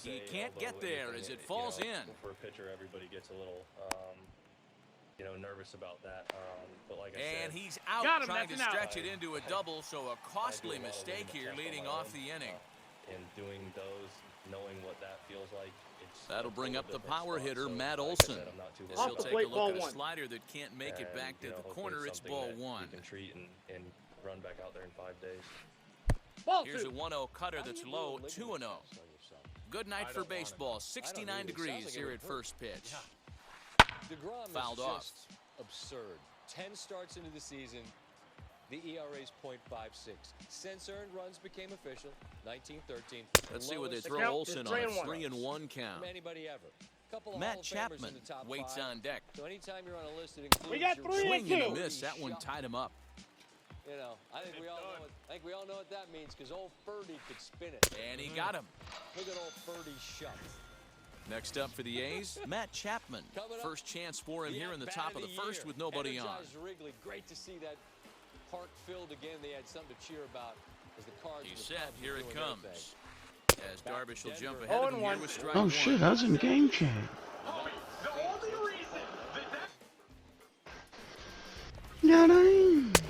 He can't get there as it falls in. For a pitcher, everybody gets a little, nervous about that. But like I said, and he's out trying to stretch it into a double, so a costly mistake here leading off the inning. And doing those, knowing what that feels like, that'll bring up the power hitter, Matt Olson. As he'll take a look at a slider that can't make it back to the corner. It's ball one. You can treat and run back out there in 5 days. Here's a 1-0 cutter that's low, 2-0. Good night for baseball. 69 degrees here at first pitch. Fouled off. Absurd. 10 starts into the season. The ERA is .56. Since earned runs became official, 19-13. Let's see what they throw Olson on a 3-1 count. Anybody ever. Matt Chapman waits on deck. So anytime you're on a list that includes we got 3 swing and a miss. That one tied him up. You know, I think we all know what that means, because old Ferdy could spin it. And he got him. Look at old Ferdy shut. Next up for the A's, Matt Chapman. First chance for him here in the top of the first with nobody on. Wrigley. Great to see that park filled again. They had something to cheer about as the Cards. He's set. Here it comes. As Darvish will jump ahead of him here with strike one. Oh shit, I was in game chat.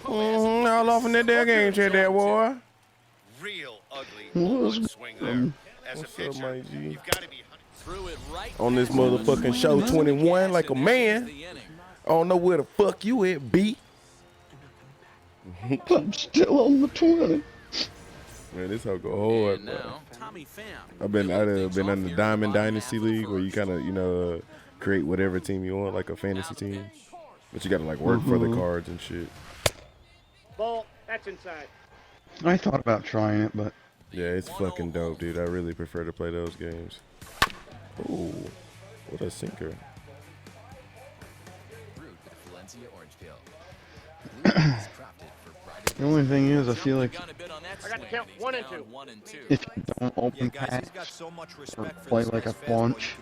All off in that damn game chat, that boy. Real ugly swing there. As a pitcher, you've got to be on this motherfucking show 21 like a man. I don't know where the fuck you at, B. I'm still on the 20. Man, this hoe go hard, bro. I've been in the Diamond Dynasty League where you kind of, create whatever team you want, like a fantasy team. But you got to, like, work for the cards and shit. Ball, that's inside. I thought about trying it, but... Yeah, it's fucking dope, dude. I really prefer to play those games. Ooh, what a sinker. The only thing is, I feel like I got to count 1 and 2. if you don't open packs or play like a bunch,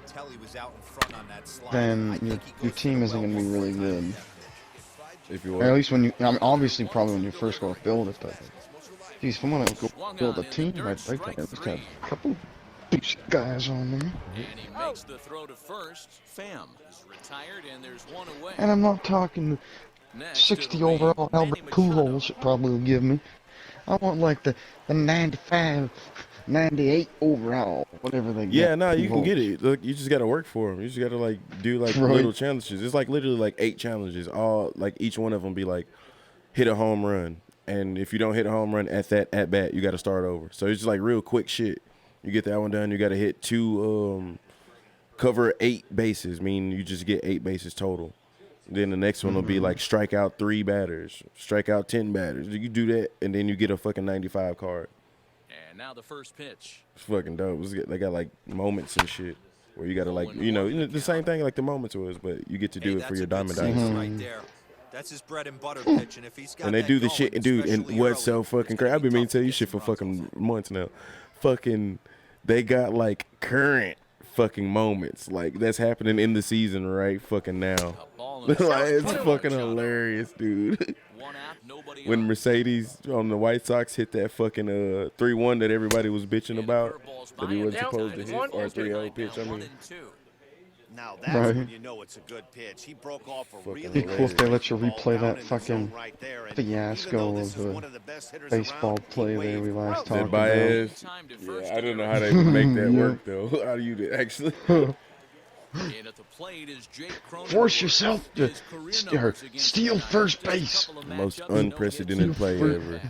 then your team isn't going to be really good. If you Or at least when you, I mean, obviously probably when you first go build it, but geez, if I want to go build a team, I'd like to at least have a couple decent guys on there. And he makes the throw to first. Pham is retired, and there's one away. And I'm not talking 60 overall Albert Pujols it probably will give me. I want like the 95, 98 overall, whatever they get. Yeah, no, you can get it. Look, you just got to work for them. You just got to like do like little challenges. It's like literally like 8 challenges. All like each one of them be like hit a home run, and if you don't hit a home run at that at bat, you got to start over. So it's just like real quick shit. You get that one done, you got to hit 2 cover 8 bases. Meaning you just get 8 bases total. Then the next one will be like strike out 3 batters, strike out 10 batters. You do that, and then you get a fucking 95 card. And now the first pitch. It's fucking dope. They got like moments and shit where you got to like, the same thing like the moments was, but you get to do it for your Diamond Dynasty. right there. That's his bread and butter pitch, and if he's got and they do the going, shit, dude. And what's so fucking crazy? I've been meaning to tell you shit for fucking months now. Fucking, they got like current fucking moments like that's happening in the season right fucking now. Like, it's fucking hilarious, dude. When Mercedes on the White Sox hit that fucking 3-1 that everybody was bitching about that he wasn't supposed to hit, or 3-0 pitch. I mean, now that's when you know it's a good pitch. He broke off a really It'd be cool if they let you replay that fucking fiasco of the baseball play there we last talked about. Yeah, I don't know how they would make that work though. How do you actually? Force yourself to steal first base. The most unprecedented play ever.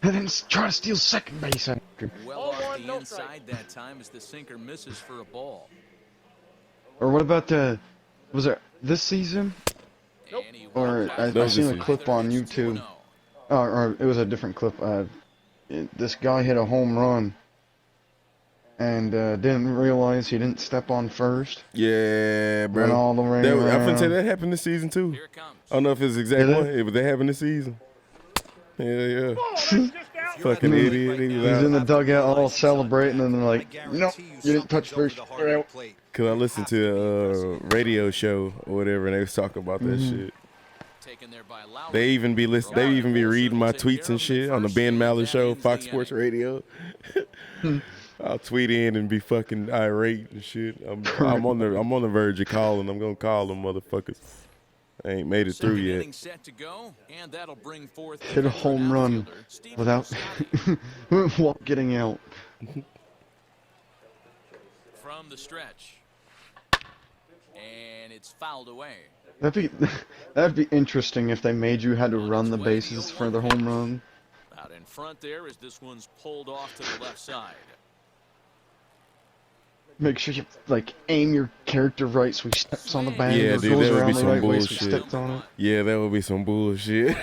And then try to steal second base after. Well off the inside that time as the sinker misses for a ball. Or what about was it this season? Nope. Or I seen a clip on YouTube. Or it was a different clip. This guy hit a home run and didn't realize he didn't step on first. Yeah, bro. Went all the way around. I'm finna say that happened this season too. I don't know if it's exactly but they happened this season. Yeah. Fucking idiot. He's in the dugout all celebrating, and they're like, "No, you didn't touch first." Cause I listened to a radio show or whatever, and they was talking about that shit. They even be reading my tweets and shit on the Ben Maller Show, Fox Sports Radio. I'll tweet in and be fucking irate and shit. I'm on the verge of calling. I'm gonna call them motherfuckers. I ain't made it through yet. Set to go, and that'll bring forth Hit a home run without getting out. From the stretch, and it's fouled away. That'd be interesting if they made you had to run the bases for the home run. Out in front there as this one's pulled off to the left side. Make sure you aim your character right so he steps on the bag yeah, or dude, goes that would around be the some right way bullshit. so he steps on it. Yeah, that would be some bullshit.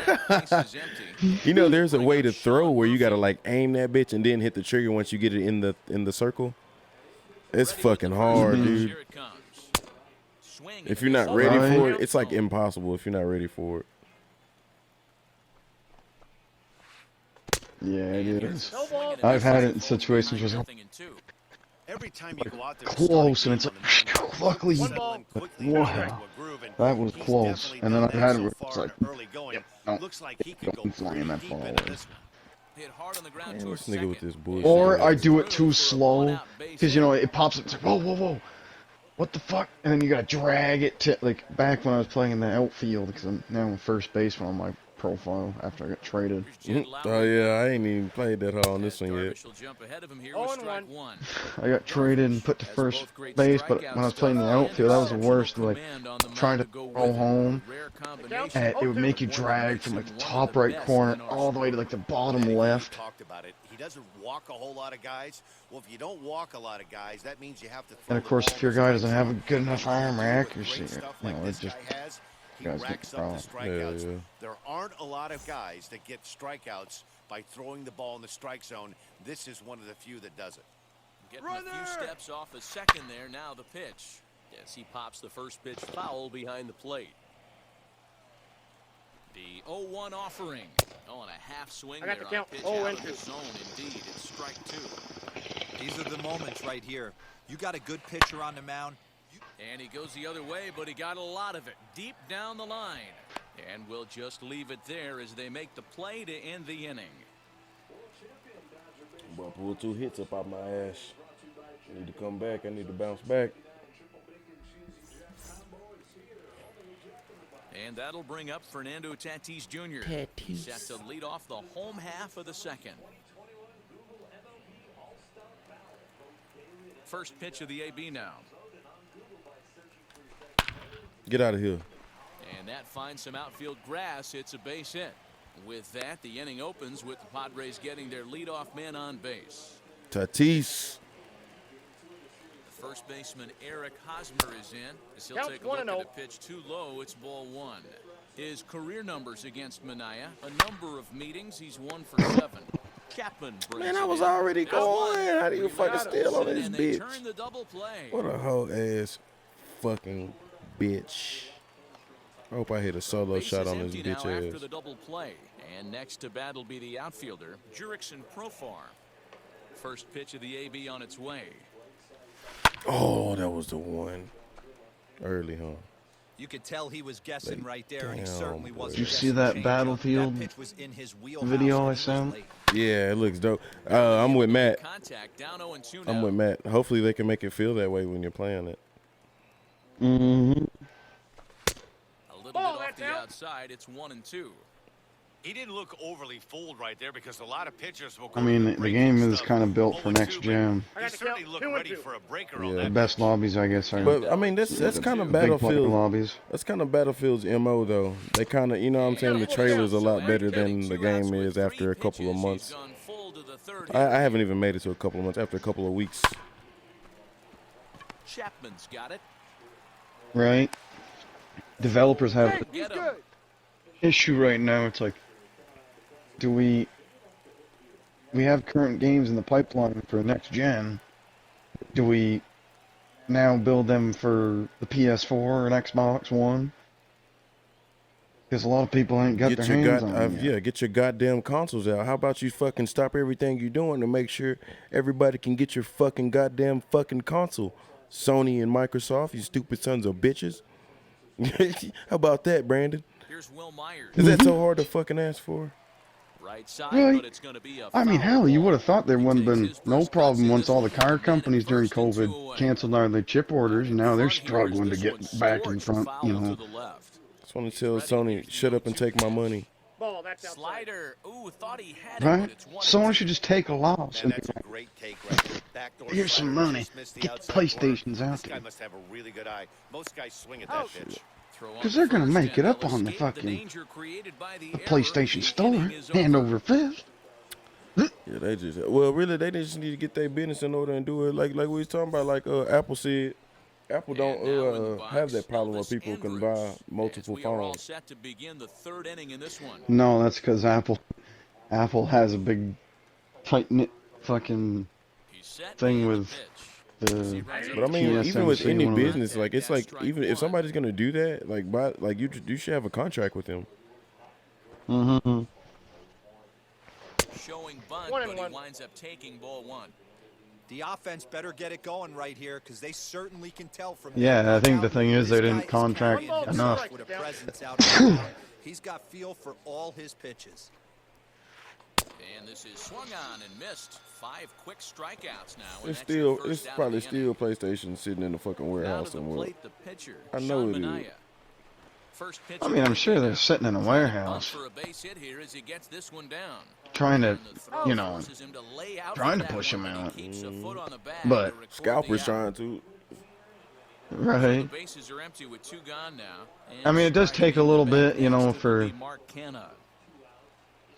You know, there's a way to throw where you gotta aim that bitch and then hit the trigger once you get it in the circle. It's fucking hard, dude. If you're not ready for it, it's impossible if you're not ready for it. Yeah, it is. I've had it in situations where it's Every time you go out there close and it's luckily, wow, that was close. And then I've had it where it's don't flying that ball away. Man, this nigga with this bullshit. Or I do it too slow, because it pops up. It's like, whoa, what the fuck? And then you gotta drag it to back when I was playing in the outfield, because I'm now in first baseman on my profile after I got traded. Oh yeah, I ain't even played that hard on this one yet. I got traded and put to first base, but when I was playing the outfield, that was the worst. Trying to throw home, and it would make you drag from the top right corner all the way to the bottom left. He doesn't walk a whole lot of guys. Well, if you don't walk a lot of guys, that means you have to. And of course, if your guy doesn't have a good enough arm or accuracy, it just guys get problems. Yeah. There aren't a lot of guys that get strikeouts by throwing the ball in the strike zone. This is one of the few that does it. Getting a few steps off a second there. Now the pitch. Yes, he pops the first pitch foul behind the plate. The 0-1 offering. Oh, and a half swing there on pitch out of the zone. Indeed, it's strike two. These are the moments right here. You got a good pitcher on the mound. And he goes the other way, but he got a lot of it deep down the line. And we'll just leave it there as they make the play to end the inning. Boy, pulled 2 hits up out my ass. I need to come back. I need to bounce back. And that'll bring up Fernando Tatis Jr. Set to lead off the home half of the second. First pitch of the AB now. Get out of here. And that finds some outfield grass. It's a base hit. With that, the inning opens with the Padres getting their leadoff man on base. Tatis. First baseman Eric Hosmer is in. As he'll take a look at a pitch too low. It's ball one. His career numbers against Minaya. A number of meetings. He's 1 for 7. Chapman brings Man, I was already going. How do you fucking steal on this bitch? Turn the double play. What a whole ass fucking bitch. I hope I hit a solo shot on this bitch ass. After the double play. And next to bat will be the outfielder, Jurickson Profar. First pitch of the AB on its way. Oh, that was the one. Early, huh? You could tell he was guessing right there, and he certainly wasn't. Did you see that Battlefield video I sent? Yeah, it looks dope. I'm with Matt. Oh I'm with Matt. Hopefully they can make it feel that way when you're playing it. A little bit off the outside. It's 1-2. He didn't look overly fooled right there because a lot of pitchers will go. I mean, the game is kind of built for next gen. He certainly looked ready for a breaker on The that. best lobbies, I guess. But I mean, that's kind of big Battlefield. lobbies. That's kind of Battlefield's MO though. They kind of, you know what I'm saying, the trailer's a lot better than the game is after a couple of months. I haven't even made it to a couple of months. After a couple of weeks. Chapman's got it. Right. Developers have an issue right now. It's like, do we have current games in the pipeline for next gen? Do we now build them for the PS4 or an Xbox One? Because a lot of people ain't got their hands on them yet. Yeah, get your goddamn consoles out. How about you fucking stop everything you're doing to make sure everybody can get your fucking goddamn fucking console? Sony and Microsoft, you stupid sons of bitches. How about that, Brandon? Here's Will Myers. Is that so hard to fucking ask for? Right side, Really? but it's going to be a I mean, foul hell, you ball. would have thought there He wouldn't have takes been his no first problem cuts in once this all the one. car 1 companies minute, during 1st and 2 COVID away. canceled all their chip orders, and In now they're front here as struggling to this get one's back in scorched, front, foul you to know. the left. Just want to tell Sony, shut up and take my money. Ball, that's outside. Slider. Ooh, thought he had it, Right? but it's 1 and Someone 2. should just take a loss Man, and be that's a like, great take right there. Backdoor here's some slider money. just missed the Get the outside corner. PlayStations out This guy there. must have a really good eye. Most guys swing at Oh. that pitch. Throw on Because the they're going to first, make it and up they'll on the escape fucking danger created by the error. PlayStation The Store. inning is Hand over. over fist. Yeah, they just really they just need to get their business in order and do it like we was talking about. Like Apple said, Apple And now in the don't box, have that problem where Elvis people can Andrus. buy As multiple we are all phones. set to begin the 3rd inning in this one. No, that's because Apple has a big, tight-knit fucking He's set thing and with pitch. the But I mean, even with TSMC, any one of the- business, like it's like even if somebody's gonna do that, like you should have a contract with them. Mm-hmm. Showing bunt, 1 and but he 1. winds up taking ball 1. The offense better get it going right here because they certainly can tell from Yeah, that I think the dugout. thing is they This didn't guy is contract carrying enough. himself with a presence out on the mound. He's got feel for all his pitches. And this is swung on and missed. 5 quick strikeouts now. and It's that's your still, it's first out of probably the inning. still PlayStation sitting in the fucking Now warehouse to the somewhere. plate, the pitcher, I know Sean it is. Manaea. First pitch I mean, I'm sure they're sitting in a bunt warehouse for a base hit here as he gets this one down. trying to, And the throw you know, forces him to lay out trying for to that push one, him but out. he keeps a foot on the bag But to record Scalper's the out. trying to. The right? bases are empty with 2 gone now. And I mean, it does striking take a in the little back bit, you know, next, it will for be Mark Canha.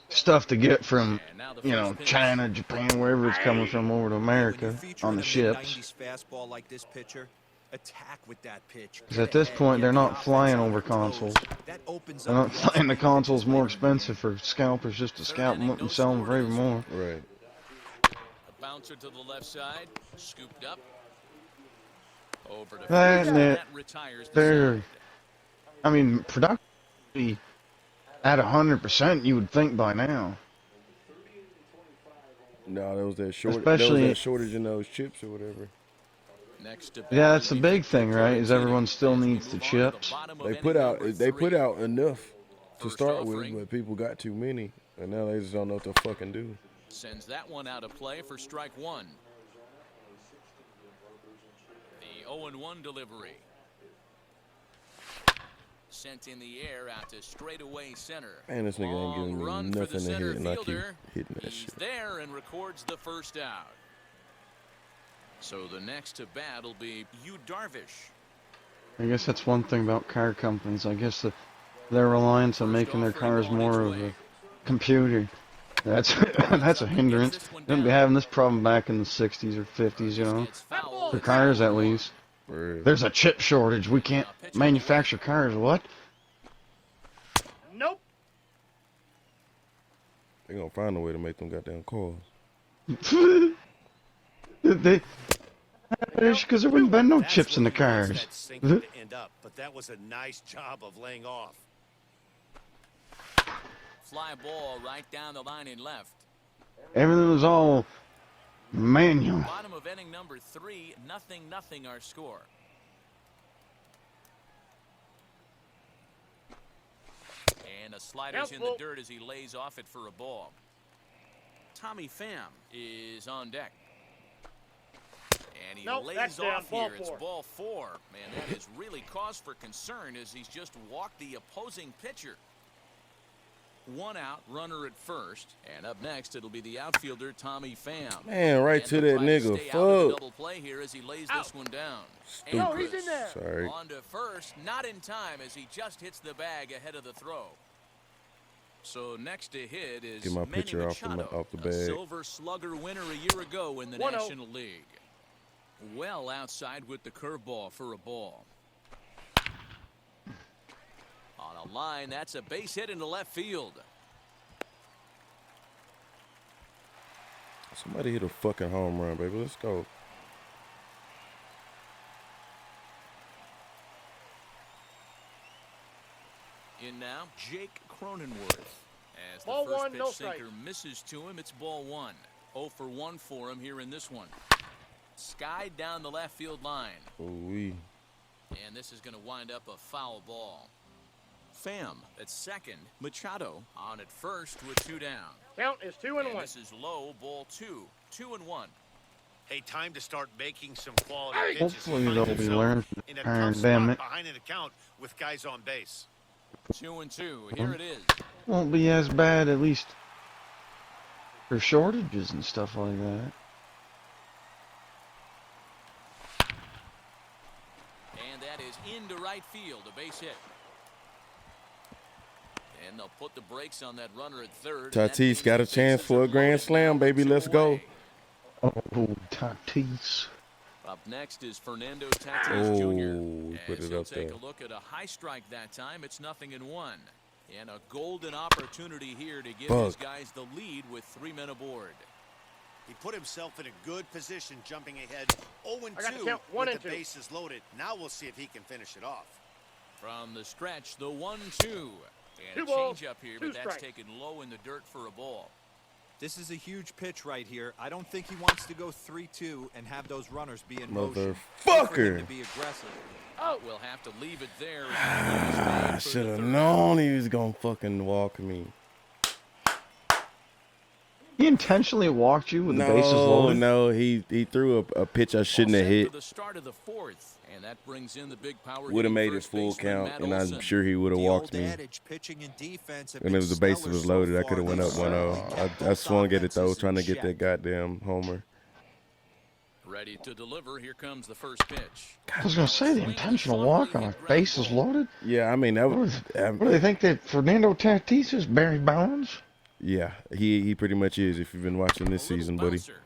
stuff to get from, And now the you first know, pitch. China, Japan, wherever it's coming from over to When America you feature on in the a ships. mid-90s fastball like this pitcher, attack with that pitch. Because Get at this ahead, point, get they're the not offense flying on over their toes. consoles. That opens They're up not the flying the upswing consoles pitches more later in the game. expensive for scalpers just to Third scalp them inning, up and no sell them score for to even this more. Right. A bouncer to the left side, scooped up. Over to That first, and and it, that retires the they're, side. I mean, production at 100%, you would think by now. No, there was that short. Especially- there was that shortage in those chips or whatever. Next to Yeah, that's bat the will be big thing, Victor right? Is everyone Caratini still as we needs the move on to the chips. bottom of They inning put out number they put 3. out enough to First start with, offering. but people got too many, and now they just don't know what to fucking do. Sends that one out of play for strike 1. The 0-1 delivery. Sent in the air out to straightaway center. Man, this nigga ain't Long giving me run for the nothing to center hit, and I keep fielder. hitting that He's shit. there and records the first out. So the next to bat will be Yu Darvish. I guess that's one thing about car companies. I guess their reliance on making their cars more of a computer. That's that's a hindrance. Wouldn't be having this problem back in the 60s or 50s, you know. Gets fouled. For cars, at least. Word. There's a chip shortage. We can't manufacture cars. What? Nope. They gonna find a way to make them goddamn cars. Because there wouldn't been no That's chips in the where he wants cars. that sinker to end up, but that was a nice job of laying off. Fly ball right down the line in left. Everything was all manual. Bottom of inning number 3, 0-0 our score. And a slider's in the Doubtful. dirt as he lays off it for a ball. Tommy Pham is on deck. And he Nope, lays that's down. off Ball here. It's 4. ball 4. Man, that is really cause for concern as he's just walked the opposing pitcher. 1 out, runner at first. And up next, it'll be the outfielder, Tommy Pham. Man, right And to they'll that try to nigga. stay out of the Fuck. double play here as he lays Out. this one down. Stupid. No, he's in there. Sorry. On to first, not in time as he just hits the bag ahead of the throw. So next to hit is Get my Manny picture off the Machado, bag. a Silver Slugger winner a year ago in the 1-0. National League. Well outside with the curveball for a ball. On a line, that's a base hit into left field. Somebody hit a fucking home run, baby. Let's go. In now, Jake Cronenworth. As the Ball first 1, pitch no sinker strikes. misses to him, it's ball 1. 0 for 1 for him here in this one. Skied down the left field line. Ooh-wee. And this is going to wind up a foul ball. Pham at second. Machado on at first with 2 down. Count is 2-1. And this is low, ball 2. 2-1. Hey, time to start making some quality pitches. Hopefully Find they'll be himself learning in a from tough the pandemic. spot behind an account with guys on base. 2-2. Here it is. Won't be as bad, at least for shortages and stuff like that. And that is into right field, a base hit. And they'll put the brakes on that runner at third. Tatis got a chance for a grand slam, baby. Let's go. Oh, Tatis. Up next is Fernando Tatis Jr. Put As it he'll up take there. a look at a high strike that time. It's 0-1. And a golden opportunity here to give his guys the lead with 3 men aboard. He put himself in a good position, jumping ahead 0-2 I got to count 1 with and the 2. bases loaded. Now we'll see if he can finish it off. From the stretch, the 1-2. And 2 a balls, change up here, 2 but that's strikes. taken low in the dirt for a ball. This is a huge pitch right here. I don't think he wants to go 3-2 and have those runners be in motion. Motherfucker. For him to be aggressive. Oh, we'll have to leave it there. I should have known he was going to fucking walk me. He intentionally walked you with the bases loaded? No, he threw a pitch I shouldn't have hit. The start of the 4th, and that brings in the big power. Would have made it full count, and I'm sure he would have The walked old me. adage, pitching and defense have And been if the bases stellar was so loaded, I far could have went up this 1-0. season. I swung at it, though, Offenses trying to in get check. that goddamn homer. Ready to deliver. Here comes the first pitch. I was going to say, the intentional walk on a bases loaded? Yeah, I mean, that was... What do they think that Fernando Tatis is, Barry Bonds? Yeah, he pretty much is, if you've been watching this season, buddy. Bouncer.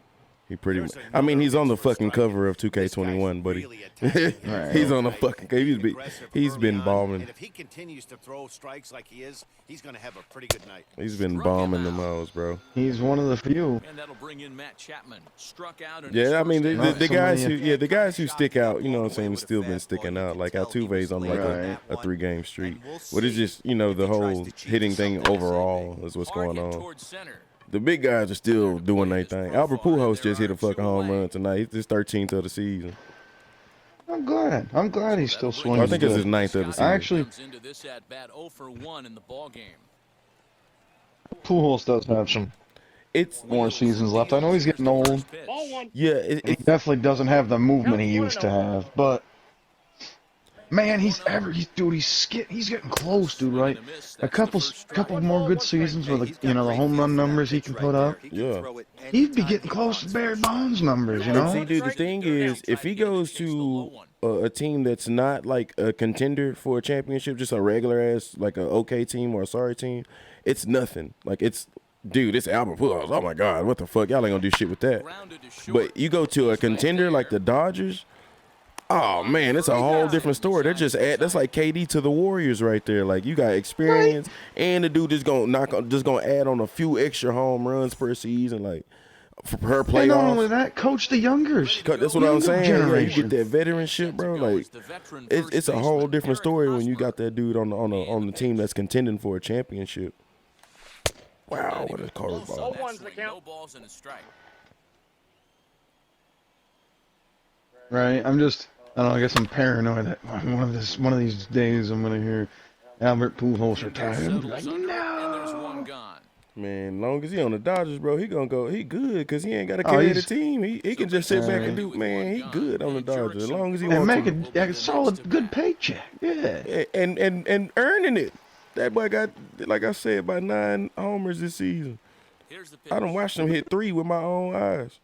He pretty much... I mean, he's on the fucking cover of 2K21, buddy. He's on the fucking... He's been bombing. And if he continues to throw strikes like he is, he's going to have a pretty good night. He's been bombing the most, bro. He's one of the few. And that'll bring in Matt Chapman. Struck out in his Yeah, I mean, first the inning. guys who stick out, you know what I'm saying, still been sticking out. Like Altuve's on like a 3-game streak. But it's just, you know, the whole hitting thing overall is what's going Arc it on. towards center. The big guys are still doing their thing. Albert Pujols just hit a fucking home run tonight. It's his 13th of the season. I'm glad. I'm glad he's still swinging. I think it's his good. 9th of the season. Actually, Comes into this at bat 0 for 1 in the ball game. Pujols does have some It's more seasons left. I know he's getting old. Ball 1. yeah, He definitely doesn't have the movement he used to have, but man, he's getting close, dude. Right? A couple more good seasons with the home run numbers he can put up. Yeah. He'd be getting close to Barry Bonds numbers, you But see, know? dude, the thing is, if he goes to a team that's not like a contender for a championship, just a regular ass, like a okay team or a sorry team, it's nothing. Like it's Albert Pujols. Oh my God, what the fuck? Y'all ain't gonna do shit with that. Grounded to short. But you go to a contender like the Dodgers, oh man, it's a whole different story. That's like KD to the Warriors right there. Like you got experience, and the dude just gonna add on a few extra home runs per season, like for her And not only playoffs. that, coach the youngers. That's what I'm saying. Yeah, you Generation. get that veteranship, bro. Like it's a whole different story when you got that dude on the team that's contending for a championship. Wow, what a card ball. 0-1's the count. No balls and a strike. Right? I don't know, I guess I'm paranoid that one of these days I'm gonna hear Albert Pujols retired. I'm like, And there's no. one gone. Man, long as he on the Dodgers, bro, he good because he ain't got to carry the team. He can just sit back and do. Man, he good on the Dodgers as long as he And wants make to. a solid, good paycheck. Yeah. And earning it. That boy got, like I said, about 9 homers this season. Here's the pitch. I done watched him hit 3 with my own eyes.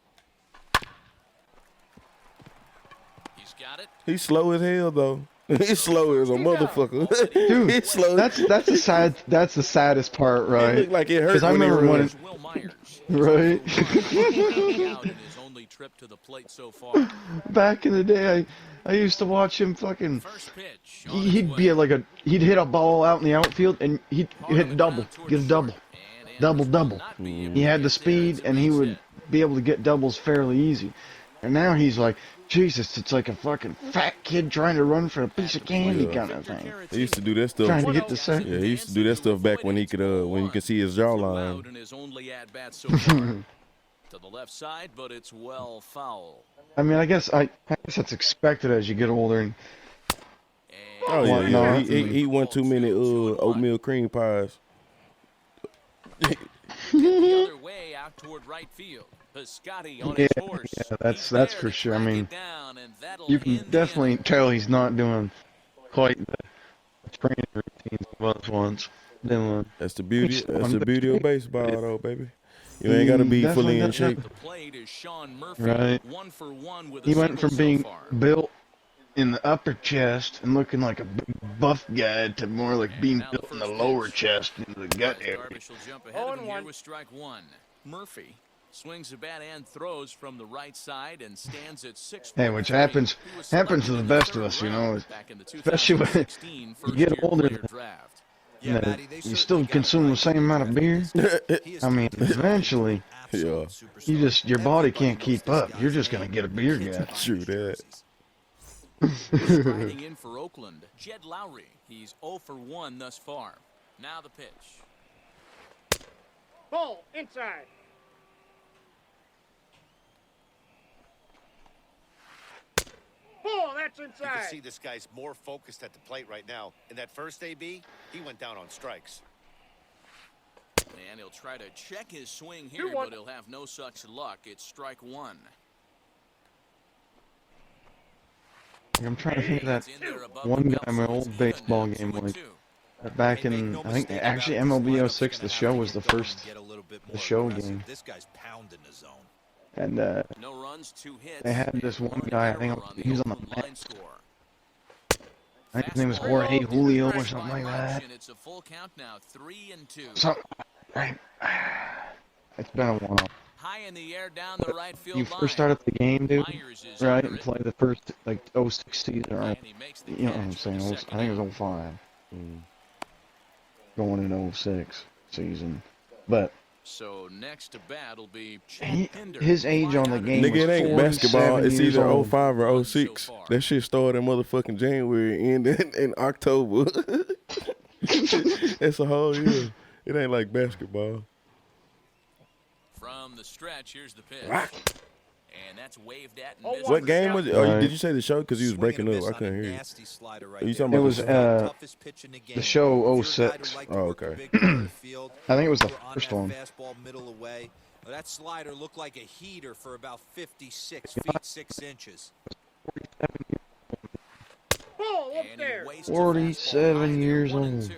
He's got it. He's slow as hell though. He's slow as a motherfucker. Dude, he's slow. that's the saddest part, It right? looked like it hurt 'Cause I when he remember when runs. Will Myers. Right. Out in his only trip to the plate so far. Back in the day, I used to watch him fucking. First pitch. on He'd its be way. he'd hit a ball out in the outfield and he'd hit a double, get a double, double. He had the speed and he would be able to get doubles fairly easy. And now he's like, Jesus, it's like a fucking fat kid trying to run for a piece of candy kind of thing. He used to do that stuff. Trying to get the second. Yeah, he used to do that stuff back when he could, when you could see his jawline. In his only at-bat so far. To the left side, but it's well foul. I mean, I guess that's expected as you get older. And Oh yeah, yeah. whatnot. He won too many oatmeal cream pies. The other way out toward right field. Piscotti on his horse. Yeah, that's for sure. I mean, you can definitely tell he's not doing quite the training routines he was once. Doing. That's the beauty. That's the beauty of baseball, though, baby. You ain't gotta be fully in shape. The plate is Sean Murphy, Right. 1 for 1 with a He went single from being so far. built in the upper chest and looking like a big buff guy to more like being now the built in the first lower pitch. chest into the gut area. Darvish will jump ahead of him here 0-1. with strike 1. Murphy swings the bat and throws from the right side and stands at 6. Hey, which happens to the best of us, you know, especially when you get older. You know, you still consume the same amount of beer. I mean, eventually, Yeah. your body can't keep up. You're just gonna get a beer gut. True that. Striding in for Oakland, Jed Lowry. He's 0 for 1 thus far. Now the pitch. Ball inside. Ball, that's You can see inside. this guy's more focused at the plate right now. In that first AB, he went down on strikes. And he'll try to check his swing here, 2-1. but he'll have no such luck. It's strike 1. I'm trying to think of that It's in there above one the guy in my belt, so old it's baseball even game, now, like 2-2. back in, I think actually MLB 06, the show was the first, the show game. This guy's pounding the zone. And No runs, 2 hits. they had this and one one guy, I error think on he was on the Oakland bench. line score. I think his name was Fastball Jorge low, Julio or pressed something by like that. Munch, and it's a full count now, 3-2. So, right, it's been a while. High in the air down the right field You line. first start up the game, dude, Myers is right, under and it, play the first, like, 06 season, or, and he makes the you know what catch I'm for saying, the I second think it out. was 05, going in 06 season, but So next to bat will be Chad Pinder. his age on the game Nigga, was it ain't 47 basketball. It's years either old. 05 or One so 06. far. That shit started in motherfucking January and in October. It's a whole year. It ain't like basketball. From the stretch, here's the pitch. And that's waved at and Oh, missed. What game was it? Oh, Right. did you say the show? Because he was breaking up. I couldn't hear you. Are you talking about It was, the show 06. Oh, okay. I think it was the first one. Fastball middle away. Well, that slider looked like a heater for about 56 feet 6 inches. Ball And he upstairs. wastes a 47 fastball high there, years 1-2. old.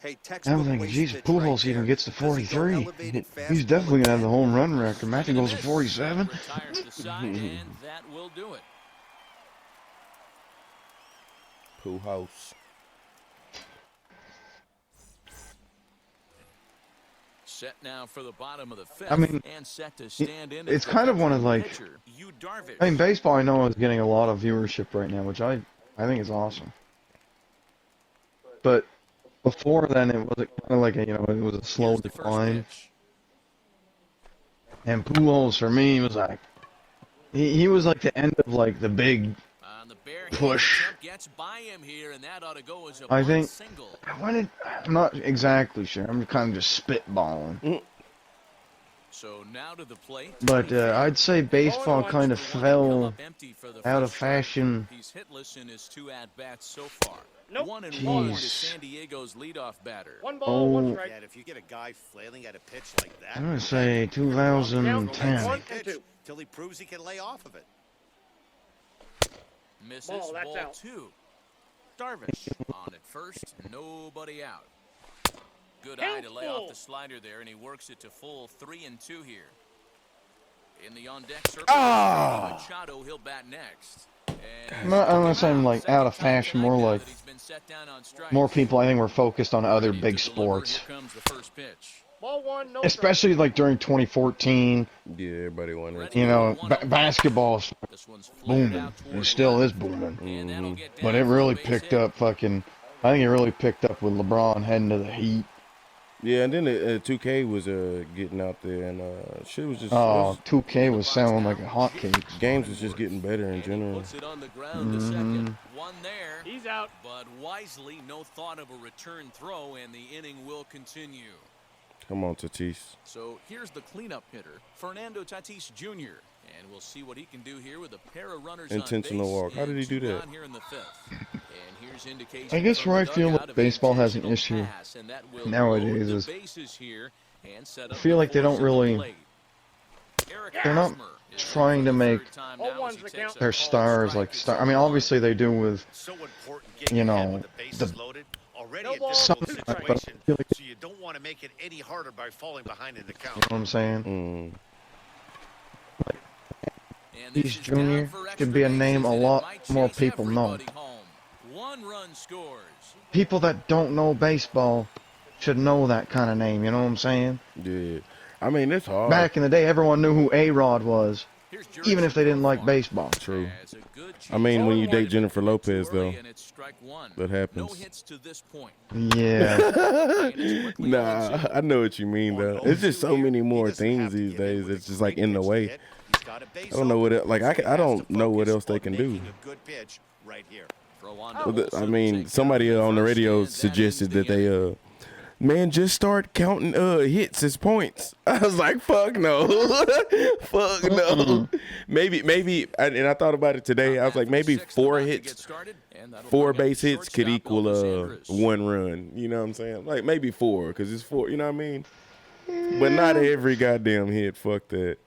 Hey, I'm thinking, Jesus, Pujols even gets to 43. He's definitely gonna have the home run record. Matthew goes to 47. Retires the side, and that will do it. Pujols. Set now for the bottom of the fifth. I mean, and set to stand in it's as the kind of one of, veteran like- pitcher, Yu Darvish. I mean, baseball, I know, is getting a lot of viewership right now, which I think is awesome. But before then, it was kind of like a, it was a slow Here's the first decline. pitch. And Pujols, for me, was like, he was like the end of like the big On the bare push. attempt gets by him here, and that ought to go as a I bunt think- single. I'm not exactly sure. I'm kind of just spitballing. So now to the plate. But I'd say baseball kind of fell out of fashion. He's hitless in his 2 at-bats so far. Nope. 1-1 to Jeez. San Diego's leadoff batter. 1 ball, 1 Oh. strike. Yeah, if you get a guy flailing at a pitch like that, I'm gonna say 2010. 1-2. till he proves he can lay off of it. Misses Ball, that's ball out. 2. Darvish on at first, nobody out. Good eye to lay off the slider there, and he works it to full 3-2 here. In the on-deck circle, Machado, he'll bat next. And I'm not saying like out of fashion, more like he's been set down on strikes. more people I think were focused on other Ready big to deliver. sports. Here comes the first pitch. Ball 1, no Especially like during 2014, Yeah, everybody wanted. basketball's This one's floated booming. out toward It still left. is booming. And that'll get But down it for a really base picked hit. up I think it really picked up with LeBron heading to the Heat. Yeah, and then 2K was getting out there, and shit was just. Oh, 2K was selling like a hotcakes. Games was just getting better in And he general. puts it on the ground to second. One there. He's out. But wisely, no thought of a return throw, and the inning will continue. Come on, Tatis. So here's the cleanup hitter, Fernando Tatis Jr., and we'll see what he can do here with a pair of runners Intentional on base walk. How did he and do 2 that? down here in the 5th. And here's There's indication I guess from where I the feel dugout like of baseball has an intentional issue pass, and that will nowadays load the is bases here and set I up feel the like they force don't at the really, plate. Eric they're not Hosmer is in trying for to the make third time Oh, now as one's he the takes count. a their called stars strike. like It's star. I 0-1. mean, obviously they do with, So important getting you ahead know, with the bases the loaded. Already No a ball, difficult 2 strikes. but I situation, feel like, so you don't want to make it any harder by falling behind in the you know count. what I'm saying? Mm. And this He's is down Junior for could extra be a name bases, a and it lot might more chase people know. everybody home. 1 run scores. People that don't know baseball should know that kind of name, you know what I'm saying? Yeah. I mean, it's hard. Back in the day, everyone knew who A-Rod was, Here's even if they didn't like Jurickson baseball. True. has a good I mean, when you changeup. date Jennifer Lopez, Too early, though, and it's strike 1. that No happens. hits to this point. Yeah. And it's quickly Nah, 0-2. I know what you mean, On though. It's just 0-2 so here, many he more doesn't things have to these give in days. with It's a just like great in the pitch to way. hit. He's got a base I don't know what open, it, like so he I has don't to know what focus else they on can do. making a good pitch right here. Throw on Oh. to I Olsen, mean, take somebody down on the first, radio and that suggested ends the that they inning. man, just start counting hits as points. I was like, fuck no. Fuck no. Maybe and I thought about it today. I was like, maybe 4 hits, 4 base hits could equal 1 run. You know what I'm saying? Like maybe 4, because it's 4, you know what I mean? But not every goddamn hit. Fuck that.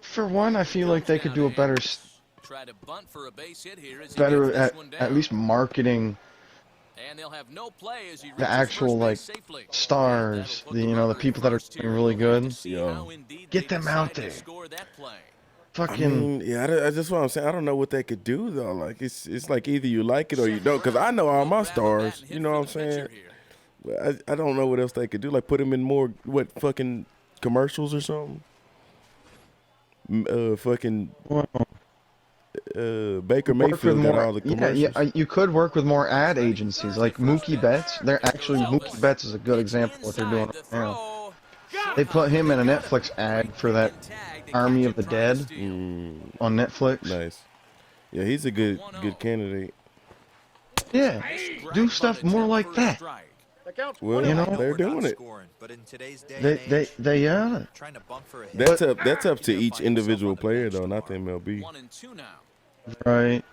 For one, I feel like they could do a better, Try to bunt for a base hit here as he better gets this one at down. least marketing And they'll have no play as he the reaches actual first like base safely. stars, That'll put the you know the runner at people that are first here. doing really We'll have good. to see Yeah. how indeed Get they them out decide to there. score that play. I Fucking mean, yeah, I just what I'm saying. I don't know what they could do though. Like it's like either you like it or you don't. Because I know all my stars. You know what I'm saying? But I don't know what else they could do. Like put them in more fucking commercials or something. Fucking Baker work with Mayfield got more. all the Yeah, commercials. yeah. You could work with more ad agencies like Mookie Betts. They're actually Mookie Betts is a good example of what they're doing right now. They put him in a Netflix ad for that Army of the Dead on Netflix. Nice. Yeah, he's a good candidate. Yeah, do stuff more like that. The count's Well, You know, they're we're not doing it. scoring, but in today's day and They age, yeah. trying to bump for a hit. That's up to You're gonna each find individual yourself on the player bench though, not the tomorrow. MLB. 1-2 now. Right.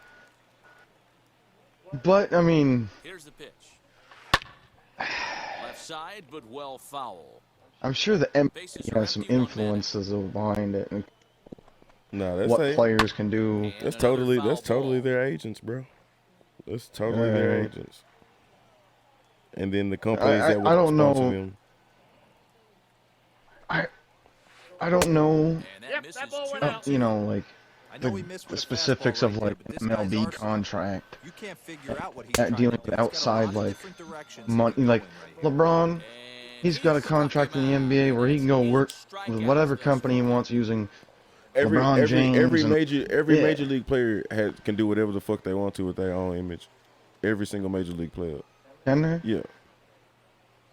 But I mean, Here's the pitch. Left side, but well foul. I'm sure the NBA has some influences behind it and No, that's what players can do. And That's another totally foul ball. their agents, bro. That's totally their Yeah. agents. And then the companies I that would don't sponsor know. them. I don't know, And that Yep, misses that ball went 2-2. out. you know, like I know he missed the with a specifics fastball of right there, like but this guy's MLB arsenal. contract. You can't figure out what he's That trying dealing to do. with He's got a outside, lot of like, different directions money, he can like go in right here. LeBron, And he's got a struck him contract in the out. NBA where he can go work Strikeouts with whatever thus company he far. wants using Every LeBron James every and- major yeah. league player can do whatever the fuck they want to with their own image. Every single major league player. Can they? Yeah.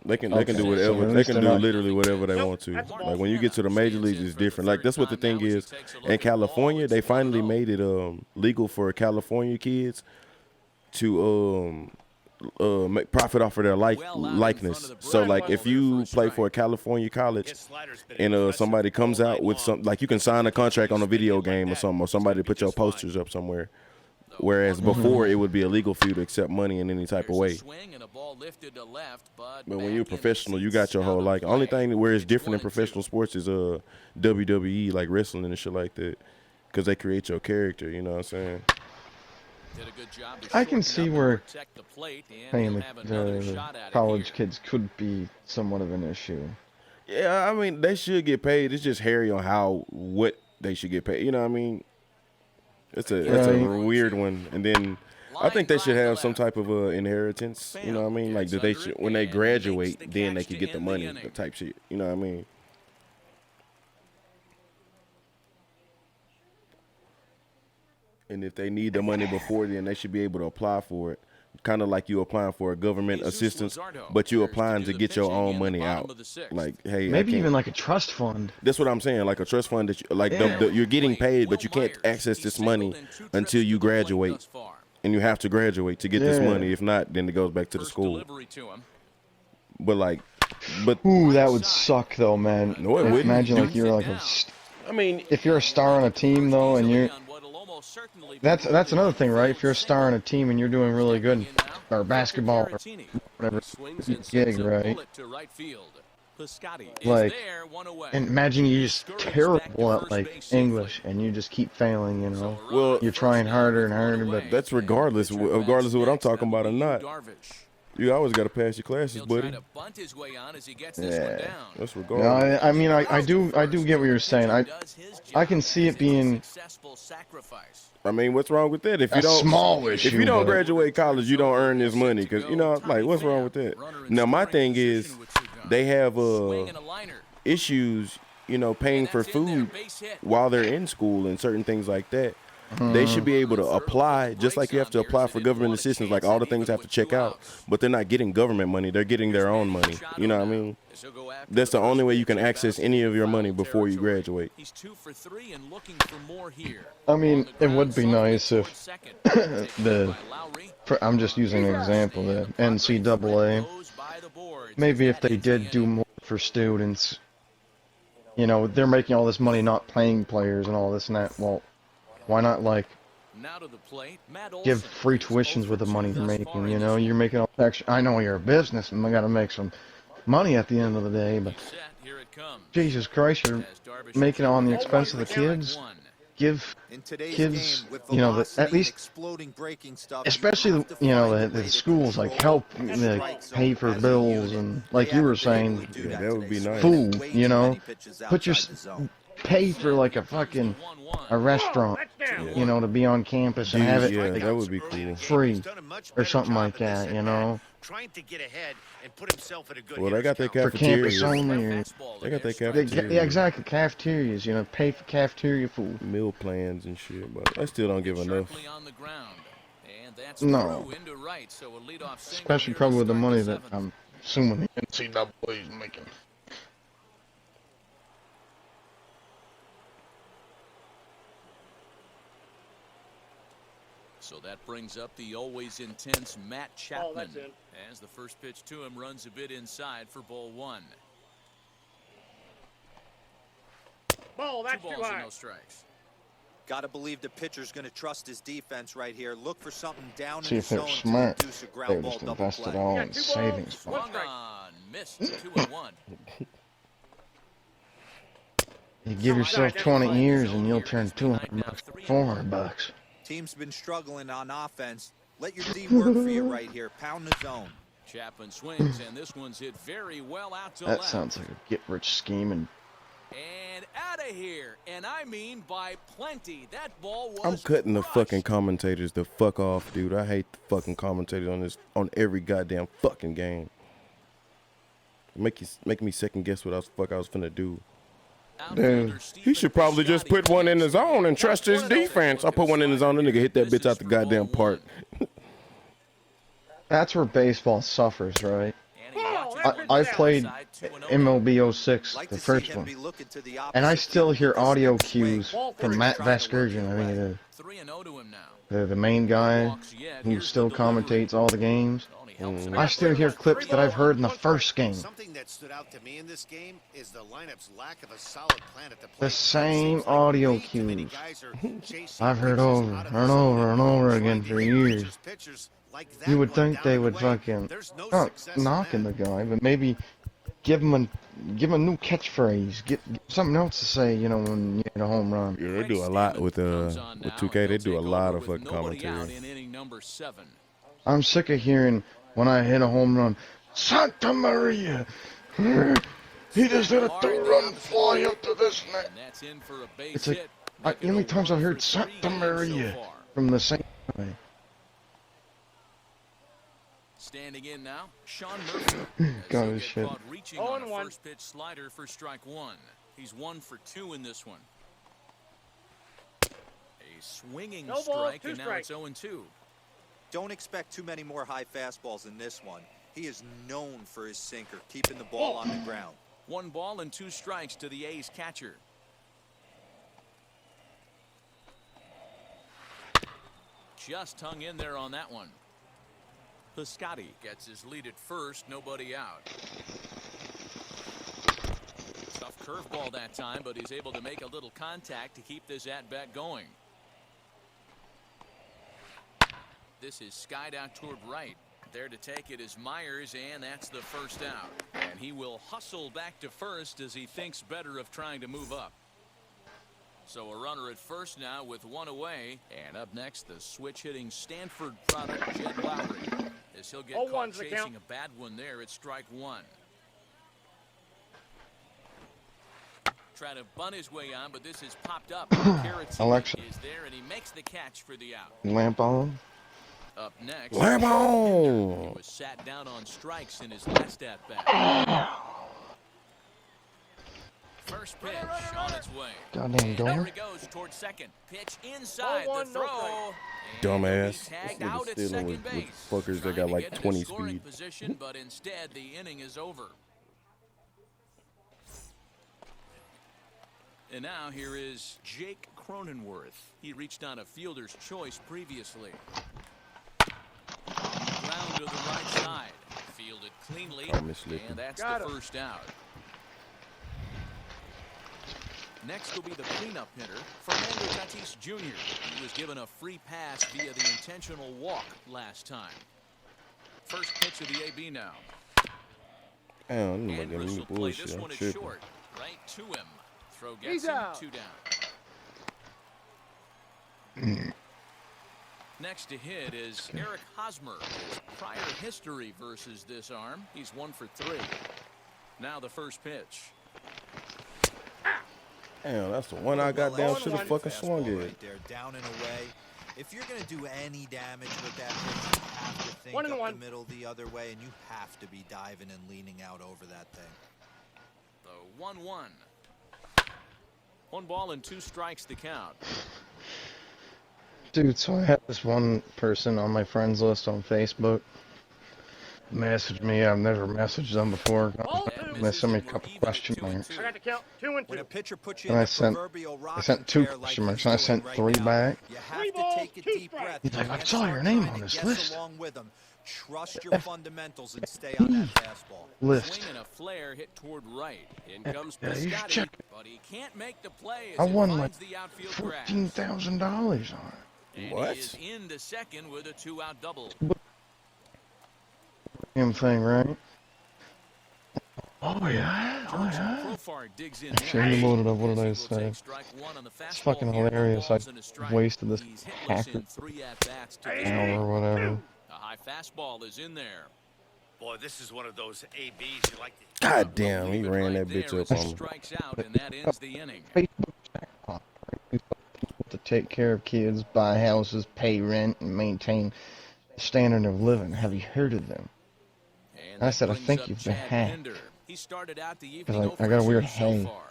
They can Okay, do so whatever at they least can they're do not- literally whatever they Nope, want to. that's a ball. Like when you get to the major leagues, it's different. Like that's what the thing is. In California, they finally made it legal for California kids to make profit off of their likeness. So like if you play for a California college His slider's been and impressive somebody comes all out night with long. some, like you can sign a contract on a video Like game or that. something, or He's somebody gonna be put your just fine. posters up somewhere. Whereas before it would be illegal for you to accept money in any type of way. But when you're professional, you got your whole like. Only thing where it's different in professional sports is WWE, like wrestling and shit like that, because they create your character. You know what I'm saying? I can see where paying the college kids could be somewhat of an issue. Yeah, I mean they should get paid. It's just hairy on what they should get paid. You know what I mean? It's a Right. weird one. And then I think they should have some type of inheritance. You know what I mean? Like that they should, when they graduate, then they could get the money, the type shit. You know what I mean? And if they need the money before then, they should be able to apply for it. Kind of like you applying for a government assistance, but you applying to get your own money out. Like, hey, Maybe even like a trust fund. that's what I'm saying. Like a trust fund that you, like Yeah. you're getting paid, but you can't access this money until you graduate, and you have to graduate to get this Yeah. money. If not, then it goes back to the school. But like, Ooh, that would suck though, man. No, it wouldn't. Imagine like you're like if you're a star on a team though, and certainly be That's holding another on thing, the right? field If you're a star on a team and you're doing really good, Stepping in now, or basketball, or Caratini. whatever Swings and gig, sends a right? bullet to right field. Piscotty is Like, there, one away. and imagine you're just Scurries back to terrible at first like base safely. English, and you just keep failing. You So know, a run Well, at you're first trying now harder with and one harder, but away. that's And regardless pitcher regardless of what I'm bats talking next. about or That'll not. be Darvish. You always got to pass your classes, He'll buddy. try to bunt his way on as he gets this one yeah. down. That's No, regardless. I mean, I do get what you're saying. Does his I job can see as it it's a being successful sacrifice. I mean, what's wrong with that? If you a don't small if issue. you don't but graduate college, you don't earn this money because you know, like, what's wrong with that? Now, my thing is, they have Swing and a liner. issues, you know, paying for food while they're in school and certain things like that. They should be able to apply, just like you have to apply for government assistance. Like all the things have to check out, but they're not getting government money; they're getting their own money. You know what I mean? That's the only way you can access any of your money before you graduate. He's 2 for 3 and looking for more here. I mean, it would be nice if I'm just using an example, the NCAA, maybe if they did do more for students. You know, they're making all this money not paying players and all this and that. Well, why not, like, Now to the plate, Matt give Olson, free who's tuitions 0 with the for 2 money you're thus making? far You in know, this you're making all extra. I know you're a business and I got to make some money at the end of the day, but set. Here it comes. Jesus Christ, you're As Darvish making it on the is expense of the kids. one. Give In today's kids, game, with you know, velocity at and least, exploding breaking stuff, especially, you have to you know, find a the way to schools, like, control help the like, strike zone pay for as a bills unit. and, like They you were haven't been able saying, to do Yeah, that that would today. be nice. food, Way you too know, many pitches put your, outside the zone. pay for, like, a fucking, a restaurant, you know, to be on campus and have it, Yeah, like, that would be cool. free or something like that, you know, Trying to get ahead and put himself in a good Well, they got their for campus cafeterias. only. Or, They got their yeah, cafeterias. exactly, cafeterias, you know, pay for cafeteria food. Meal plans and shit, but I still don't give enough. Sharply on the ground. And that's No. through into right, so a leadoff single Especially here to probably with the start money the that seventh. I'm assuming the NCAA is making. So that brings up the always intense Matt Chapman. that's it. As the first pitch to him runs a bit inside for ball one. Ball, that's Two too balls and high. no strikes. Got to believe the pitcher's going to trust his defense right here. Look for something down See, in if the they're zone smart, to induce a they ground would ball just double invest it play. all Yeah, in 2 savings balls, 1 bonds. strike. Swung on, missed. 2-1. You give yourself 20 years and you'll turn 200 bucks to 400 bucks. Team's been struggling on offense. Let your D work for you right here. Pound the zone. Chapman swings, and this one's hit very well out to That left. sounds like a get-rich scheme, and And out of here, and I mean by plenty. That ball was I'm cutting the crushed. fucking commentators the fuck off, dude. I hate the fucking commentators on every goddamn fucking game. Make me second guess what I was finna do. Outfielder He Stephen should probably just Piscotty put one in his gets zone there. and trust his defense. I put one in his zone, and nigga hit that bitch out the goddamn park. that's where baseball suffers, right? And he watches I the played outside, 2-0. MLB 06, Like the to see first him one, be looking to the and I opposite still field hear with this audio next swing. cues from Matt Vasgersian, I think it is. 3-0 to him now. The main guy Walks yet. who Here's still the delivery. commentates all the games. Tony helps him I out. still hear clips that I've heard in the first game. Something that stood out to me in this game is the lineup's lack of a solid plan at the plate. The same Seems like audio way too many cues. guys are chasing I've heard pitches over out of and the zone over and over trying again to for hit years. pitchers like that You would one think down they and would away. fucking There's no not success in knocking that. the guy, but maybe give him a new catchphrase, get something else to say, you know, when you hit a home run. Yeah, they do a lot with 2K. They do a lot of fucking commentary. In inning number 7. I'm sick of hearing when I hit a home run, Santa Maria. He just hit a 2-run fly up to this net. And that's in for a base It's like hit. the Making only it times a I've 1 heard for Santa 3 games Maria so far. from the same guy. Standing in now, Sean Murphy. God, As he'll this get shit. caught reaching 0 on a and 1. first pitch slider for strike 1. He's 1 for 2 in this one. A swinging No ball, strike, 2 and now strikes. it's 0 and 2. Don't expect too many more high fastballs in this one. He is known for his sinker, keeping the ball on the ground. 1 ball and 2 strikes to the A's catcher. Just hung in there on that one. Piscotty gets his lead at first, nobody out. Tough curveball that time, but he's able to make a little contact to keep this at-bat going. This is skied out toward right. There to take it is Myers, and that's the first out. And he will hustle back to first as he thinks better of trying to move up. So a runner at first now with one away. And up next, the switch-hitting Stanford product, Jed Lowry. As he'll get caught chasing a bad one there at strike one. Trying to bunt his way on, but this is popped up. Alexa is there, and he makes the catch for the out. Lamp on. Up next, Lamp on. he was sat down on strikes in his last at-bat. First pitch on its way. Goddamn door. There he goes towards second. Pitch inside the throw. Dumbass. Tagged This out nigga at stealing second with base. fuckers that Trying got to like get into 20 scoring speed. position, but instead the inning is over. And now here is Jake Cronenworth. He reached on a fielder's choice previously. On the ground to the right side. Fielded cleanly. And that's the first out. Next will be the cleanup hitter, Fernando Tatis Jr. He was given a free pass via the intentional walk last time. First pitch of the AB now. Damn, I'm Andrus gonna will get play bullshit. this I'm one at tripping. short. Right to him. Throw gets him. 2 down. Next to hit is Eric Hosmer. His prior history versus this arm. He's 1 for 3. Now the first pitch. Damn, that's the one I got down. Should have fucking swung it. Right there, down and away. If you're going to do any damage with that pitch, you have to think up the middle the other way, and you have to be diving and leaning out over that thing. The 1-1. 1 ball and 2 strikes to count. Dude, so I have this one person on my friends list on Facebook message me. I've never messaged them before. They sent me a couple question marks. I got to count 2 and 2. When a pitcher puts you And in I the sent, proverbial I rocking sent 2 chair like question marks, he's and I doing sent right 3 now, back. you have to take a deep breath. He's like, I and saw your start name trying on to this guess list. along with him. Trust your fundamentals and stay on that fastball. List. Swing and a flare hit toward right. In comes Yeah, you should Piscotty, check. but he can't make the play as I it won like finds the outfield grass. $14,000 on it. And What? he is into second with a 2-out double. Damn thing, right? Oh yeah, oh yeah. Profar digs in Actually, there. loaded up. What did I He will say? take strike 1 on the It's fastball fucking here. hilarious. Balls I and a strike. wasted this He's hitless hacker in 3 at-bats to this hour point. or whatever. A high fastball is in there. Boy, this is one of those ABs you like to. God damn, he Leave it ran right that bitch there up as on he me. strikes out, and that ends the inning. Facebook jackpot. To take care of kids, buy houses, pay rent, and maintain the standard of living. Have you heard of them? And I that said, I brings think up you've been Chad hacked. Pinder. He started out the Cause evening I got a weird 0 for 2 hang. so far.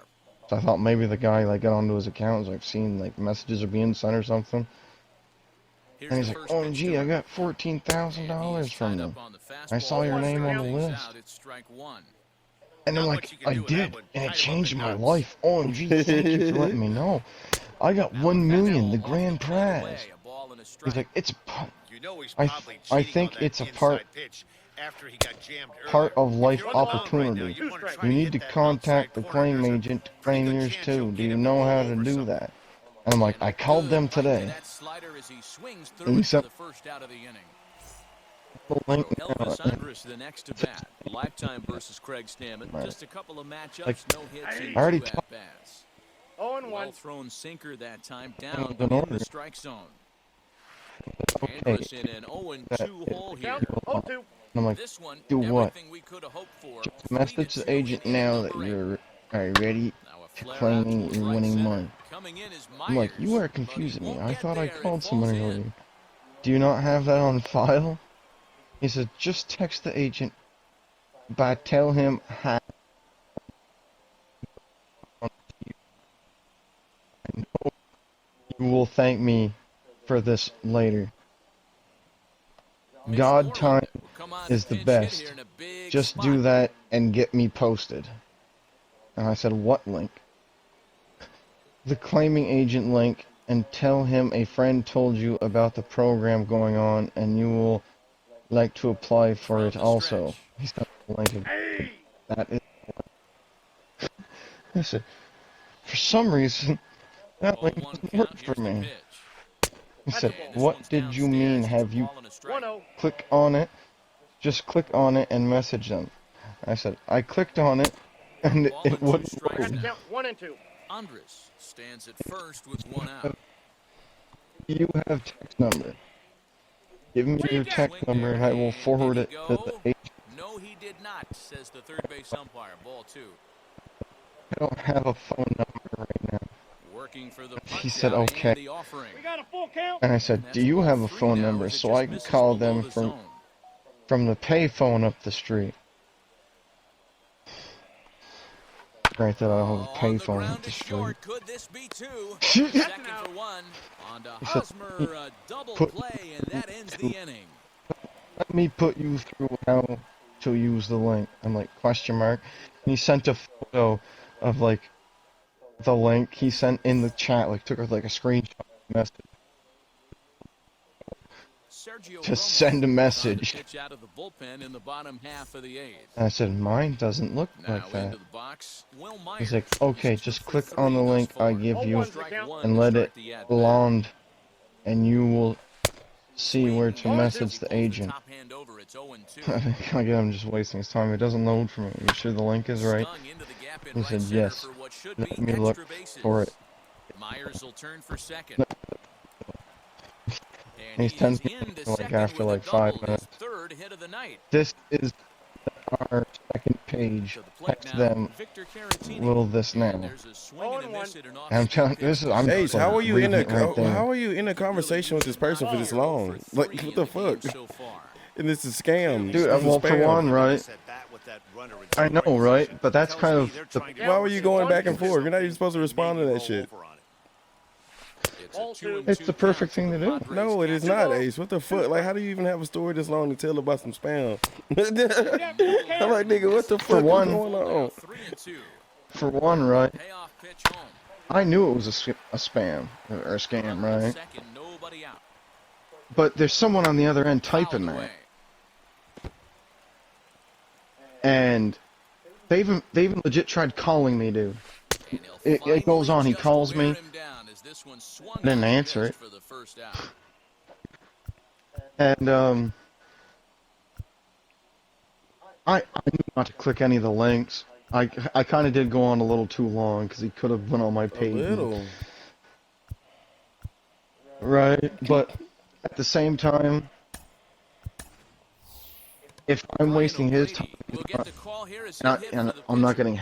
So I thought maybe the guy like got onto his account, was like seeing like messages are being sent or something. Here's And he's the like, first pitch OMG, to I him. got $14,000 from them. I saw your name on the list. And I'm like, I did, and it changed my life. OMG, thank you for letting me know. I got 1 million, the grand prize. He's like, it's I think it's a part of life opportunity. You need to contact the claim agent to claim yours too. Do you know how to do that? And I'm like, I called them today. And he sent the link. Elvis Andrus the next to bat. Lifetime versus Craig Stammen. Just a couple of matchups, Like, no hits in I already 2 at-bats. 0 and 1. Well thrown sinker that time, down in but in order. the strike zone. Okay. Andrus in an 0-2 hole here. Count 0-2. And I'm like, This one, do what? everything we could have hoped for. Message the agent now that you're ready Now a to flare out claiming towards you're right winning center. money. Coming in is I'm like, you Myers, are but he confusing me. won't I get thought I there. It called falls somebody in. already. Do you not have that on file? He said, just text the agent, but tell him hi. You will thank me for this later. God time is the best. Just do that and get me posted. And I said, what link? The claiming agent link, and tell him a friend told you about the program going on and you will like to apply for it also. He's got the link. That is. Listen, for some reason, that link doesn't work for me. He said, And this what one's did you downstairs. mean? It's a Have you ball and a strike. 1-0. click on it? Just click on it and message them. I said, I clicked on it and Ball it and 2 wouldn't strikes Got to load. now. count 1 and 2. Andres stands at first with 1 out. Do you have text number? Give me your text Swing number there, and I will and forward did it he to the go? agent. No, he did not, says the third base umpire. Ball 2. I don't have a phone number right now. Working for the He punch said, out okay. and the offering. We got a full count. And I said, And do that's you ball have a 3 phone now number as it so just I can misses call below them the zone. from the pay phone up the street? Right there, I have a On pay the phone ground up the is street. short. Could this be 2? He Second for 1. On to said, Hosmer, a double put play, and that ends the inning. let me put you through how to use the link. I'm like, question mark. And he sent a photo of like the link he sent in the chat, like took like a screenshot message Sergio to Romo send a trying to message. pitch out of the bullpen in the bottom half of the 8th. And I said, mine doesn't look Now like that. into the box, Will Myers. He's like, okay, He's just 2 for click 3 on the thus link I far. give you 0-1's the Strike count. 1 and to let start it the at-bat. blonde, and you will see Swing where to and a miss. message He the pulls agent. top hand over. It's 0-2. Again, I'm just wasting his time. It doesn't load for me. You sure the link is right? Stung into the gap in He right said, center yes. for what should Let be me look extra bases. for it. Myers will turn for second. And He he is sends me into like second after with a like 5 double, minutes. his third hit of the night. This is our second page. To the plate Text now, them Victor Caratini. will this And now. there's a swing and a miss at an I'm off-speed telling pitch this is to I'm start Ace, just how like are you in reading a it right there. how are you in a conversation with this person for this long? Like, what the fuck? So far. And this is a scam. Dude, This is well, for spam. one, right? I know, right? But that's kind of the Why were you going back and forth? You're not even supposed to respond to that shit. It's a 2-2 It's the perfect count thing to to the do. Padres No, it is catcher. not, Ace. What the fuck? Like, how do you even have a story this long to tell about some spam? I'm like, nigga, what the fuck is one- going on? 3-2. for one, right? Payoff pitch home. I knew it was a spam or a scam, Runner at right? second, nobody out. But there's someone on the other end Fouled typing away. that, and they even legit tried calling me, dude. And he'll It goes finally on. He just calls wear me. him down as this one swung I didn't out and answer missed it. for the first out. And I knew not to click any of the links. I kind of did go on a little too long because he could have went on my A page. little. Right, but at the same time, if I'm Ryan wasting his time, O'Grady will get the call here as he not, hit and for the I'm not pitcher. getting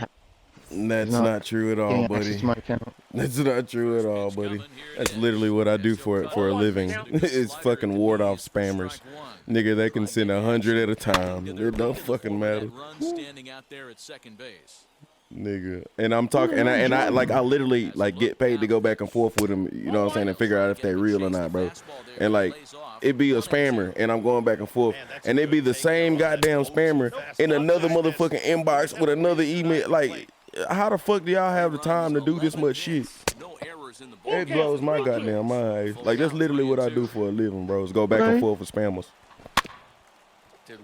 That's not not true at all, getting access buddy. to my account. That's not true at all, buddy. That's literally what I do for a living. It's fucking ward off spammers. Nigga, they can send 100 at a time. It don't fucking matter. Run standing out there at second base. Nigga. And I'm talking and I like I literally like get paid to go back and forth with them, you know what I'm saying, and figure out if they real or not, bro. And like it be a spammer and I'm going back and forth and it be the same goddamn spammer in another motherfucking inbox with another email. Like, how the fuck do y'all have the time to do this much shit? No errors in the It blows my goddamn mind. Like, that's literally what I do for a living, bro, is go back and forth with spammers.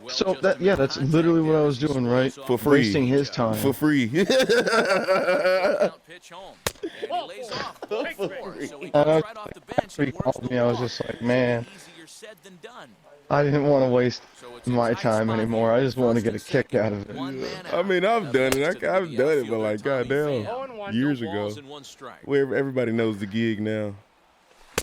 So that that's literally what I was doing, right? For free. Wasting his time. For free. pitch home. And he lays off. Ball four. So he And comes right off the bench he and works called the me, I was walk. just like, man, Easier said than done. I didn't want to waste So it's a my tight time spot anymore. here. I just want to First get a and kick second. out of it. One man I out. mean, I've Up done next it. it'll I've be done it, outfielder but like, Tommy goddamn, Pham. years No ago. balls and one strike. Where everybody knows the gig now.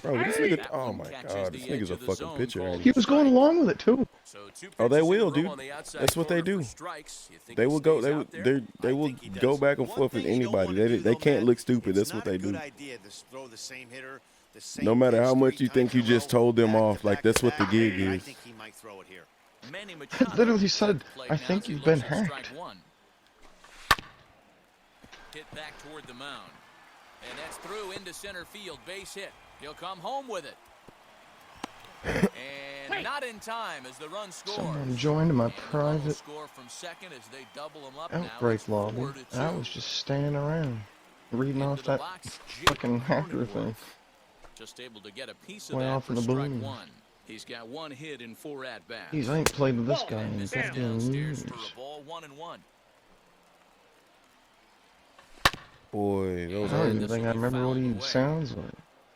Bro, this nigga, That oh one my catches god, the this edge nigga's a of the fucking zone, pitcher. called ain't He he? was going along with it too. So two Oh, they pitches in a will, row dude. on the outside That's what they corner for do. strikes. You think They he will go. stays out there? They will go back and forth with anybody. They can't look stupid. That's what they do. No matter how much you think you just told them off, like that's what the gig is. Manny I Machado literally is at said, the plate I now think as he you've been looks at strike hacked. one. Hit back toward the mound. And that's through into center field. Base hit. He'll come home with it. And not in time as the run scores. Someone joined my And the run will private score from second as they double him up now. outbreak It's lobby, 4-2. and I was just standing around reading Into off the that box, Jake fucking hacker Cronenworth. thing. Just able to get a piece of Way that off for in the strike balloon. one. He's got one hit in 4 at-bats. Jeez, I ain't played with this guy And in this is goddamn downstairs years. for a ball, 1-1. Boy, those I don't are even think I remember what he sounds like.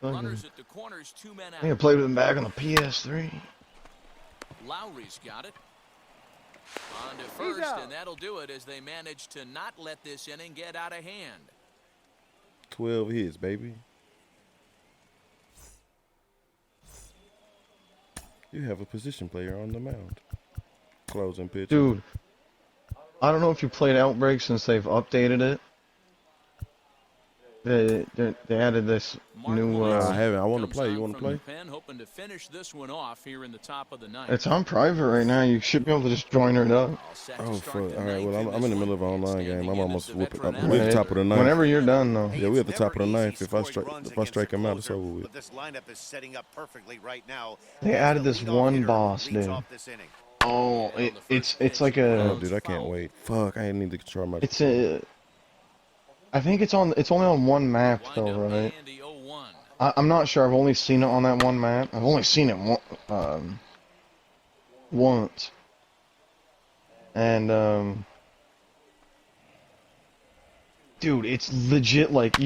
Runners at the corners, 2 men I out. think I played with him back on the PS3. Lowry's got it. On to first, and that'll do it as they manage to not let this inning get out of hand. 12 hits, baby. You have a position player on the mound. Closing pitch. Dude, I don't know if you played Outbreak since they've updated it. They added this new. I haven't. I want to play. You want to play? Pen, hoping to finish this one off here in the top of the ninth. It's on private right now. You should be able to just join it up. Oh fuck! All right. Well, I'm in the middle of an online game. I'm almost whooping. We're at the top of the ninth. Whenever you're done, though. Yeah, we're at the top of the ninth. If I strike him out, it's over with. But this lineup is setting up perfectly right now. They added this one boss, dude. Oh, it's like a. Oh, dude, I can't wait. Fuck! I need to control my. It's a. I think it's only on one map though, right? I'm not sure. I've only seen it on that one map. I've only seen it once. And dude, it's legit. Like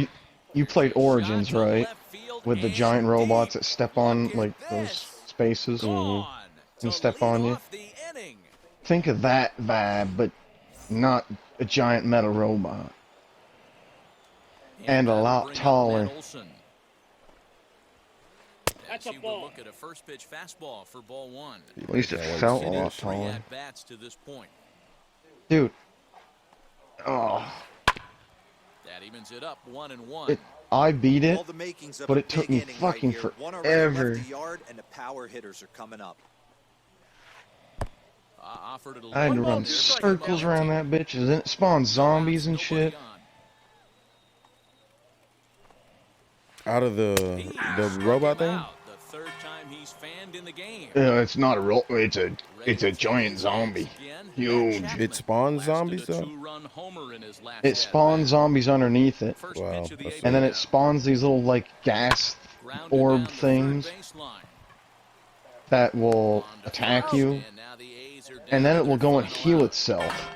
you played Origins, right? With the giant robots that step on like those spaces and step on you. Think of that vibe, but not a giant metal robot. And a lot taller. That's a ball. Look at a first pitch fastball for ball one. At least it felt a lot taller. At-bats to this point. Dude. Oh. That evens it up 1-1. I beat it, but it took me fucking forever. And the power hitters are coming up. I had to run circles around that bitch, and then it spawned zombies and shit. Out of the robot thing? The third time he's fanned in the game. Yeah, it's not a it's a giant zombie. Huge. It spawns zombies though? It spawns zombies underneath it. Wow. And then it spawns these little like gas orb things that will attack you. And then it will go and heal itself.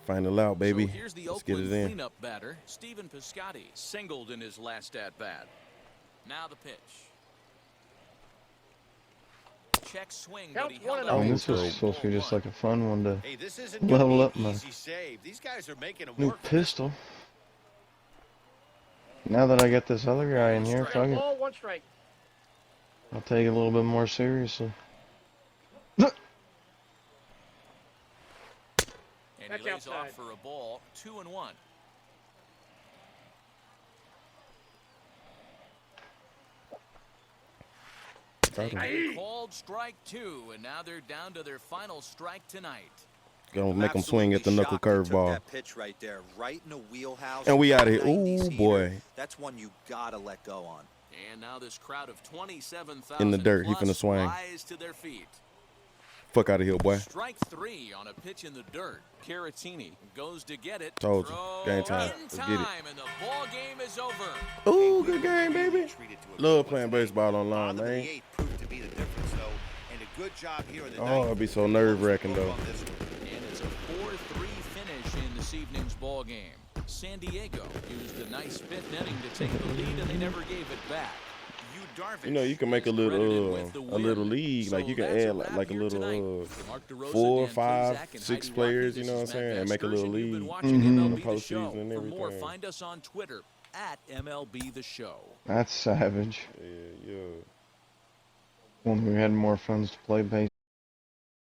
Final out, baby. So here's the Let's get it Oakland in. cleanup batter, Stephen Piscotty, singled in his last at-bat. Now the pitch. Check swing, but he held Oh, up this in was time. supposed to be just like a fun one to Hey, this isn't level up my easy save. These guys are making them new work. pistol. Now that I got this other guy in here, fuck it. Ball, 1 strike. I'll take it a little bit more seriously. And he lays off for a ball, 2-1. They called strike 2, and now they're down to their final strike tonight. Gonna make them swing at the knuckle curveball. That pitch right there, right in the wheelhouse. And we out of here. 90s Ooh, heater. boy. That's one you gotta let go on. And now this crowd of 27,000 In the dirt, he plus finna swing. rise to their feet. Fuck out of here, boy. Strike 3 on a pitch in the dirt. Caratini goes to get it. Told you. Throw Game time. in Let's get it. time, and the ball game is over. Ooh, good game, baby. Love playing baseball online, man. Proved to be the difference, though, and a good job here in the Oh, it'd be so nerve-wracking, though. And it's a 4-3 finish in this evening's ball game. San Diego used a nice 5th inning to take the lead, and they never gave it back. You know, you can make a little league. Like you can add like a little 4, 5, 6 players. You know what I'm saying? And make a little league in the postseason and For more, everything. find us on Twitter at MLB The Show. That's savage. Yeah. When we had more funds to play baseball.